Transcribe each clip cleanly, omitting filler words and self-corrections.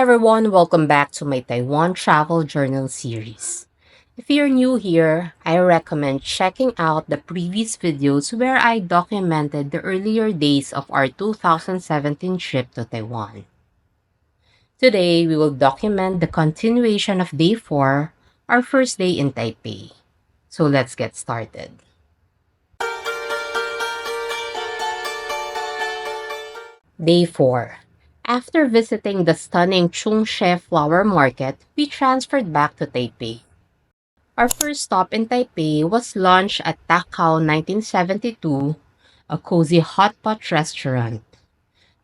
everyone, welcome back to my Taiwan Travel Journal Series. If you're new here, I recommend checking out the previous videos where I documented the earlier days of our 2017 trip to Taiwan. Today, we will document the continuation of Day 4, our first day in Taipei. So let's get started. Day 4. After visiting the stunning Chungshe Flower Market, we transferred back to Taipei. Our first stop in Taipei was lunch at Takao 1972, a cozy hot pot restaurant.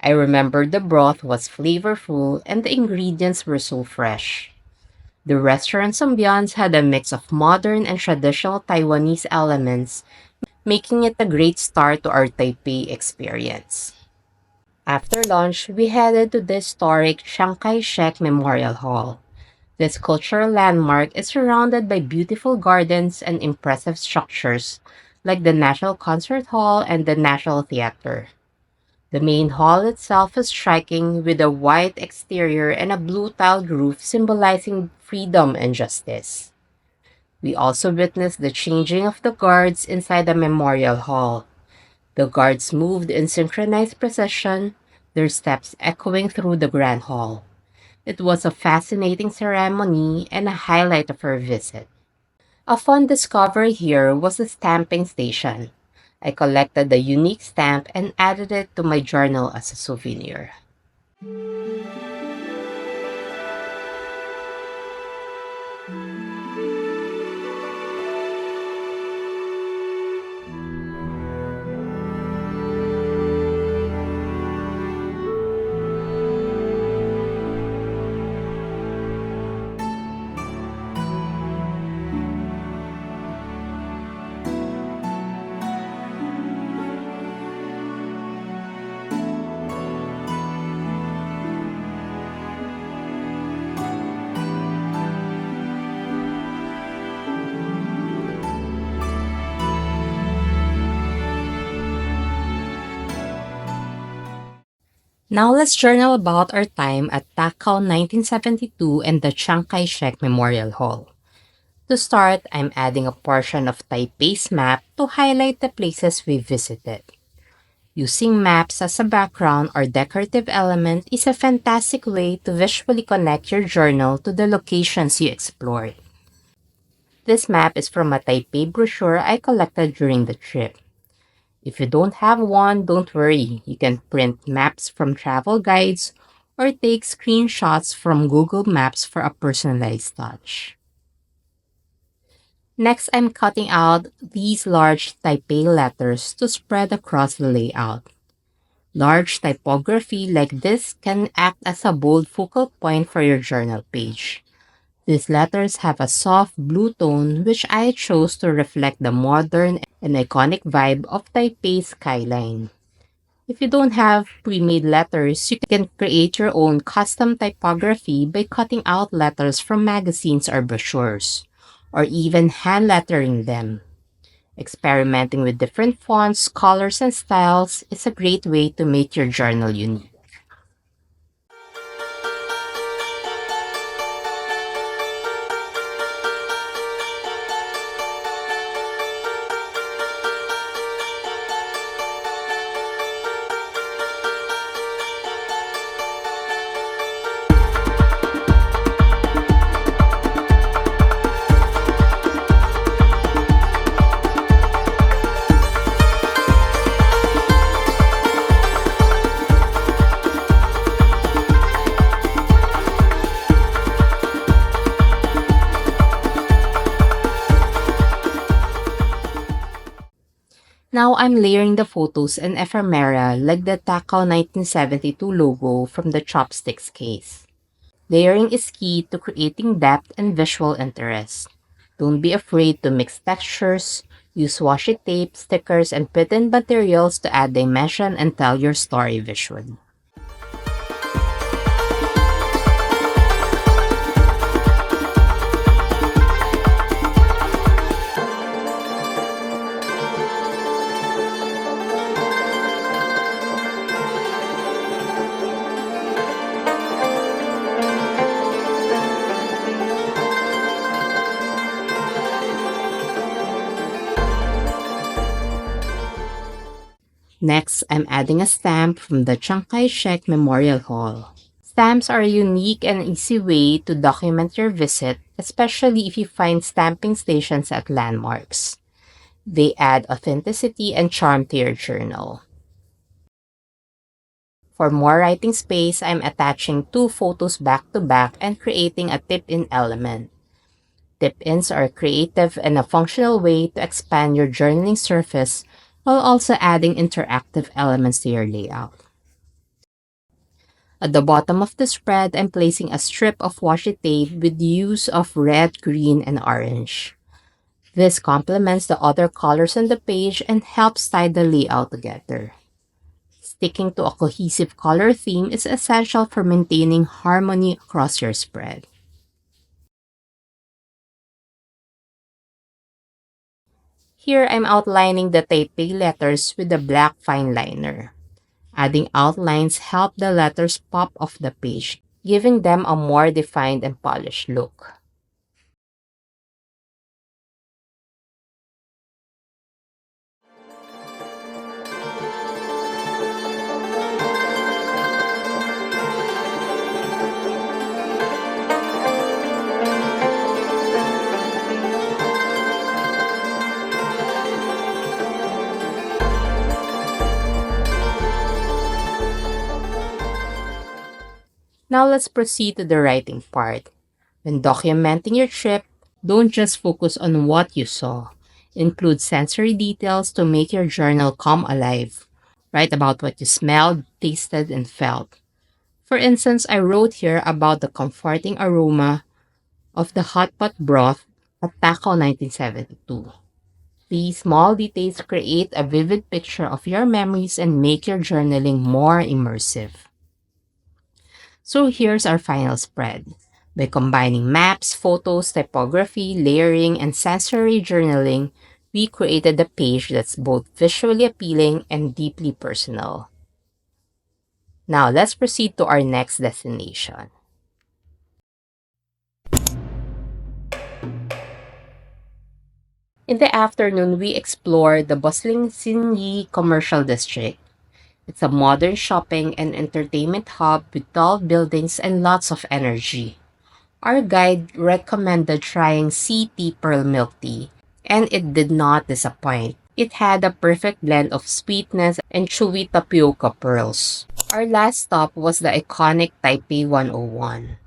I remember the broth was flavorful and the ingredients were so fresh. The restaurant's ambiance had a mix of modern and traditional Taiwanese elements, making it a great start to our Taipei experience. After lunch, we headed to the historic Chiang Kai-shek Memorial Hall. This cultural landmark is surrounded by beautiful gardens and impressive structures like the National Concert Hall and the National Theater. The main hall itself is striking with a white exterior and a blue tiled roof symbolizing freedom and justice. We also witnessed the changing of the guards inside the memorial hall. The guards moved in synchronized procession, their steps echoing through the grand hall. It was a fascinating ceremony and a highlight of our visit. A fun discovery here was the stamping station. I collected the unique stamp and added it to my journal as a souvenir. Now let's journal about our time at Takao 1972 and the Chiang Kai-shek Memorial Hall. To start, I'm adding a portion of Taipei's map to highlight the places we visited. Using maps as a background or decorative element is a fantastic way to visually connect your journal to the locations you explored. This map is from a Taipei brochure I collected during the trip. If you don't have one, don't worry. You can print maps from travel guides or take screenshots from Google Maps for a personalized touch. Next, I'm cutting out these large Taipei letters to spread across the layout. Large typography like this can act as a bold focal point for your journal page. These letters have a soft blue tone which I chose to reflect the modern and iconic vibe of Taipei's skyline. If you don't have pre-made letters, you can create your own custom typography by cutting out letters from magazines or brochures, or even hand lettering them. Experimenting with different fonts, colors, and styles is a great way to make your journal unique. Now I'm layering the photos and ephemera like the Takao 1972 logo from the chopsticks case. Layering is key to creating depth and visual interest. Don't be afraid to mix textures, use washi tape, stickers, and printed materials to add dimension and tell your story visually. Next, I'm adding a stamp from the Chiang Kai-shek Memorial Hall. Stamps are a unique and easy way to document your visit, especially if you find stamping stations at landmarks. They add authenticity and charm to your journal. For more writing space, I'm attaching two photos back to back and creating a tip-in element. Tip-ins are a creative and a functional way to expand your journaling surface while also adding interactive elements to your layout. At the bottom of the spread, I'm placing a strip of washi tape with use of red, green, and orange. This complements the other colors on the page and helps tie the layout together. Sticking to a cohesive color theme is essential for maintaining harmony across your spread. Here, I'm outlining the Taipei letters with a black fine liner. Adding outlines help the letters pop off the page, giving them a more defined and polished look. Now let's proceed to the writing part. When documenting your trip, don't just focus on what you saw. Include sensory details to make your journal come alive. Write about what you smelled, tasted, and felt. For instance, I wrote here about the comforting aroma of the hot pot broth at Taco 1972. These small details create a vivid picture of your memories and make your journaling more immersive. So here's our final spread. By combining maps, photos, typography, layering, and sensory journaling, we created a page that's both visually appealing and deeply personal. Now let's proceed to our next destination. In the afternoon, we explored the bustling Xinyi Commercial District. It's a modern shopping and entertainment hub with tall buildings and lots of energy. Our guide recommended trying sea tea pearl milk tea, and it did not disappoint. It had a perfect blend of sweetness and chewy tapioca pearls. Our last stop was the iconic Taipei 101.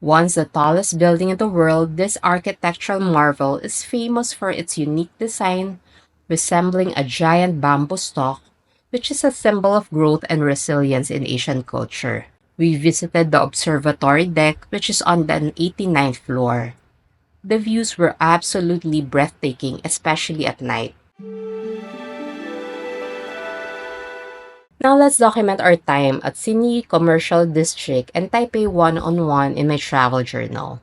Once the tallest building in the world, this architectural marvel is famous for its unique design, resembling a giant bamboo stalk, which is a symbol of growth and resilience in Asian culture. We visited the observatory deck, which is on the 89th floor. The views were absolutely breathtaking, especially at night. Now let's document our time at Xinyi Commercial District and Taipei 101 in my travel journal.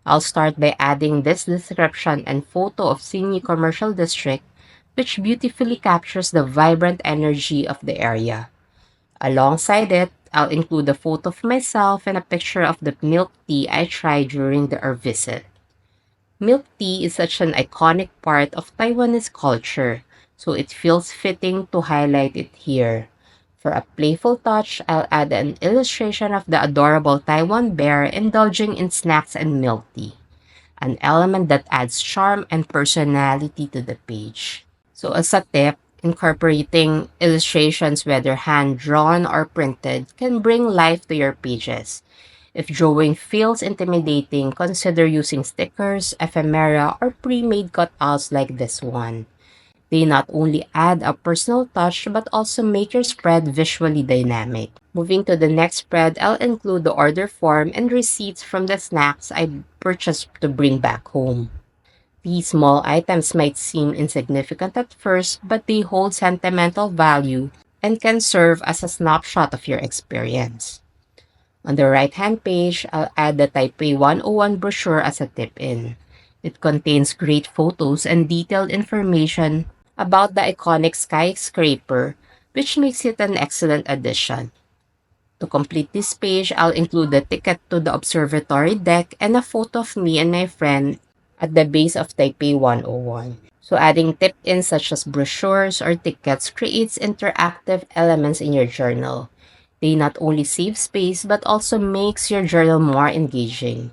I'll start by adding this description and photo of Xinyi Commercial District, which beautifully captures the vibrant energy of the area. Alongside it, I'll include a photo of myself and a picture of the milk tea I tried during our visit. Milk tea is such an iconic part of Taiwanese culture, so it feels fitting to highlight it here. For a playful touch, I'll add an illustration of the adorable Taiwan bear indulging in snacks and milk tea, an element that adds charm and personality to the page. So as a tip, incorporating illustrations, whether hand-drawn or printed, can bring life to your pages. If drawing feels intimidating, consider using stickers, ephemera, or pre-made cutouts like this one. They not only add a personal touch but also make your spread visually dynamic. Moving to the next spread, I'll include the order form and receipts from the snacks I purchased to bring back home. These small items might seem insignificant at first, but they hold sentimental value and can serve as a snapshot of your experience. On the right-hand page, I'll add the Taipei 101 brochure as a tip-in. It contains great photos and detailed information about the iconic skyscraper, which makes it an excellent addition. To complete this page, I'll include the ticket to the observatory deck and a photo of me and my friend at the base of Taipei 101. So adding tip-ins such as brochures or tickets creates interactive elements in your journal. They not only save space but also makes your journal more engaging.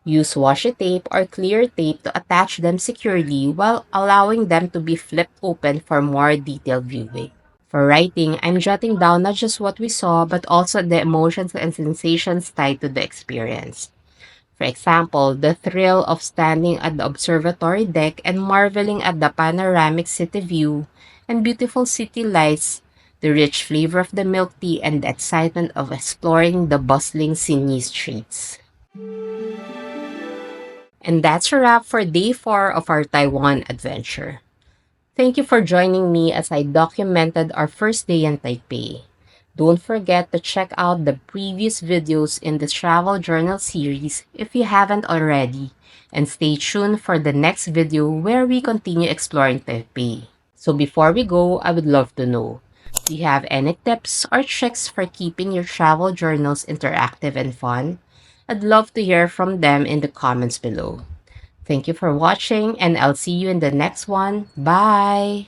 Use washi tape or clear tape to attach them securely while allowing them to be flipped open for more detailed viewing. For writing, I'm jotting down not just what we saw but also the emotions and sensations tied to the experience. For example, the thrill of standing at the observatory deck and marveling at the panoramic city view and beautiful city lights, the rich flavor of the milk tea, and the excitement of exploring the bustling Xinyi streets. And that's a wrap for day 4 of our Taiwan adventure. Thank you for joining me as I documented our first day in Taipei. Don't forget to check out the previous videos in this travel journal series if you haven't already, and stay tuned for the next video where we continue exploring Taipei. So before we go, I would love to know, do you have any tips or tricks for keeping your travel journals interactive and fun? I'd love to hear from them in the comments below. Thank you for watching, and I'll see you in the next one. Bye!